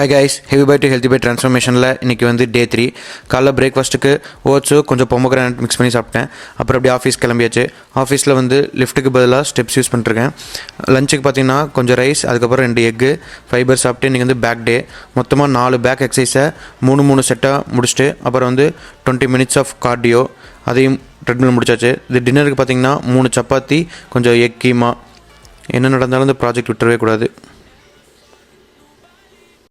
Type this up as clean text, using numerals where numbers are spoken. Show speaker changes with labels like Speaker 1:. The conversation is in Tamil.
Speaker 1: Hi guys, heavy pie to healthy pie ட்ரான்ஸ்ஃபர்மேஷனில் இன்றைக்கி வந்து டே 3. காலைல பிரேக்ஃபாஸ்ட்டுக்கு ஓட்ஸு கொஞ்சம் பொமோகிரானட் மிக்ஸ் பண்ணி சாப்பிட்டேன். அப்புறம் அப்படியே ஆஃபீஸ் கிளம்பியாச்சு. ஆஃபீஸில் வந்து லிஃப்ட்டுக்கு பதிலாக ஸ்டெப்ஸ் யூஸ் பண்ணிருக்கேன். லஞ்சுக்கு பார்த்தீங்கன்னா கொஞ்சம் ரைஸ், அதுக்கப்புறம் 2 எக்கு ஃபைபர் சாப்பிட்டு இன்றைக்கி வந்து பேக் டே. மொத்தமாக 4 பேக் எக்ஸசைஸை 3 செட்டாக முடிச்சுட்டு அப்புறம் வந்து 20 minutes ஆஃப் கார்டியோ அதையும் ட்ரெட்மில் முடிச்சாச்சு. இது டின்னருக்கு பார்த்தீங்கன்னா 3 சப்பாத்தி கொஞ்சம் எக் கீமா. என்ன நடந்தாலும் இந்த ப்ராஜெக்ட் விட்டுறவே கூடாது.